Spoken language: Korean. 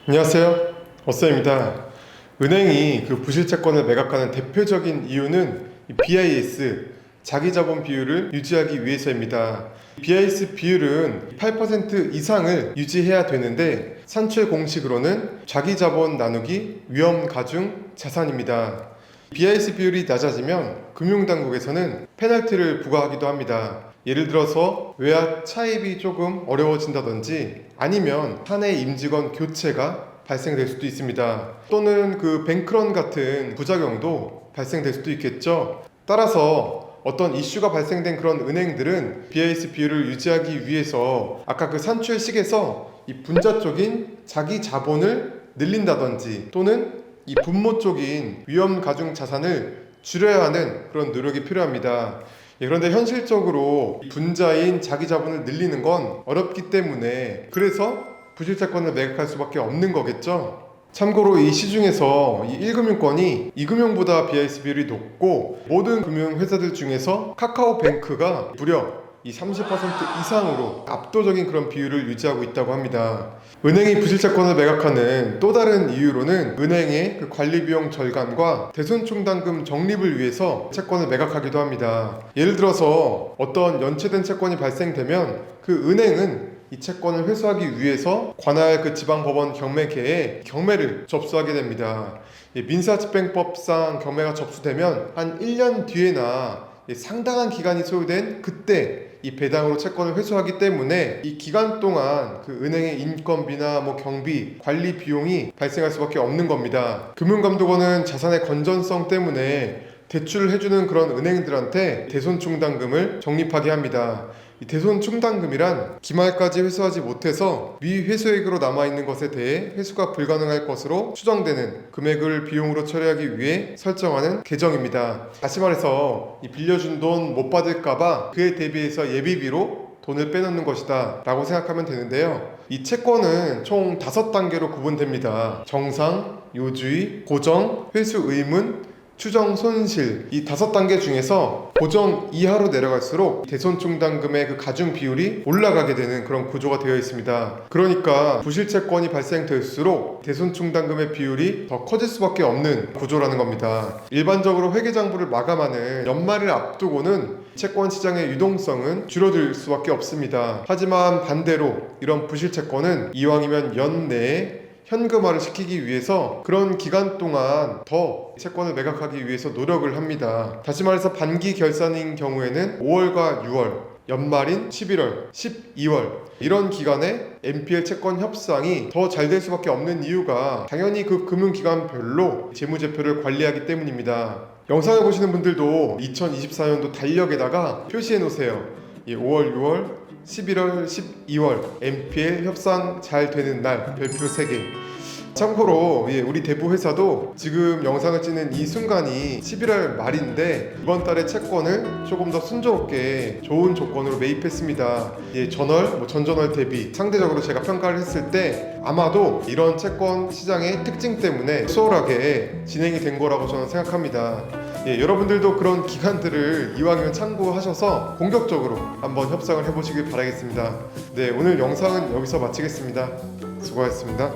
안녕하세요. 어쌤입니다. 은행이 그 부실채권을 매각하는 대표적인 이유는 이 BIS, 자기자본 비율을 유지하기 위해서입니다. BIS 비율은 8% 이상을 유지해야 되는데 산출 공식으로는 자기자본 나누기 위험가중 자산입니다. BIS 비율이 낮아지면 금융당국에서는 페널티를 부과하기도 합니다. 예를 들어서 외화 차입이 조금 어려워진다든지 아니면 사내 임직원 교체가 발생될 수도 있습니다. 또는 그 뱅크런 같은 부작용도 발생될 수도 있겠죠. 따라서 어떤 이슈가 발생된 그런 은행들은 BIS 비율을 유지하기 위해서 아까 그 산출식에서 이 분자 쪽인 자기 자본을 늘린다든지 또는 이 분모 쪽인 위험 가중 자산을 줄여야 하는 그런 노력이 필요합니다. 그런데 현실적으로 분자인 자기 자본을 늘리는 건 어렵기 때문에 그래서 부실채권을 매각할 수밖에 없는 거겠죠. 참고로 이 시중에서 이 1금융권이 2금융보다 BIS 비율이 높고 모든 금융회사들 중에서 카카오뱅크가 무려 이 30% 이상으로 압도적인 그런 비율을 유지하고 있다고 합니다. 은행이 부실채권을 매각하는 또 다른 이유로는 은행의 그 관리비용 절감과 대손충당금 적립을 위해서 채권을 매각하기도 합니다. 예를 들어서 어떤 연체된 채권이 발생되면 그 은행은 이 채권을 회수하기 위해서 관할 그 지방법원 경매계에 경매를 접수하게 됩니다. 민사집행법상 경매가 접수되면 한 1년 뒤에나 상당한 기간이 소요된 그때 이 배당으로 채권을 회수하기 때문에 이 기간 동안 그 은행의 인건비나 경비, 관리 비용이 발생할 수밖에 없는 겁니다. 금융감독원은 자산의 건전성 때문에 대출을 해주는 그런 은행들한테 대손충당금을 적립하게 합니다. 이 대손충당금이란 기말까지 회수하지 못해서 미회수액으로 남아있는 것에 대해 회수가 불가능할 것으로 추정되는 금액을 비용으로 처리하기 위해 설정하는 계정입니다. 다시 말해서 이 빌려준 돈 못 받을까봐 그에 대비해서 예비비로 돈을 빼놓는 것이다 라고 생각하면 되는데요. 이 채권은 총 5단계로 구분됩니다. 정상, 요주의, 고정, 회수 의문, 추정 손실, 이 5단계 중에서 고정 이하로 내려갈수록 대손충당금의 그 가중 비율이 올라가게 되는 그런 구조가 되어 있습니다. 그러니까 부실채권이 발생될수록 대손충당금의 비율이 더 커질 수밖에 없는 구조라는 겁니다. 일반적으로 회계장부를 마감하는 연말을 앞두고는 채권 시장의 유동성은 줄어들 수밖에 없습니다. 하지만 반대로 이런 부실채권은 이왕이면 연내에 현금화를 시키기 위해서 그런 기간 동안 더 채권을 매각하기 위해서 노력을 합니다. 다시 말해서 반기 결산인 경우에는 5월과 6월, 연말인 11월, 12월 이런 기간에 NPL 채권 협상이 더 잘 될 수밖에 없는 이유가 당연히 그 금융기관별로 재무제표를 관리하기 때문입니다. 영상을 보시는 분들도 2024년도 달력에다가 표시해 놓으세요. 5월, 6월, 11월, 12월 NPL 협상 잘 되는 날 별표 3개. 참고로 우리 대부 회사도 지금 영상을 찍는 이 순간이 11월 말인데 이번 달에 채권을 조금 더 순조롭게 좋은 조건으로 매입했습니다. 전월, 전전월 대비 상대적으로 제가 평가를 했을 때 아마도 이런 채권 시장의 특징 때문에 수월하게 진행이 된 거라고 저는 생각합니다. 여러분들도 그런 기간들을 이왕이면 참고하셔서 공격적으로 한번 협상을 해보시길 바라겠습니다. 오늘 영상은 여기서 마치겠습니다. 수고하셨습니다.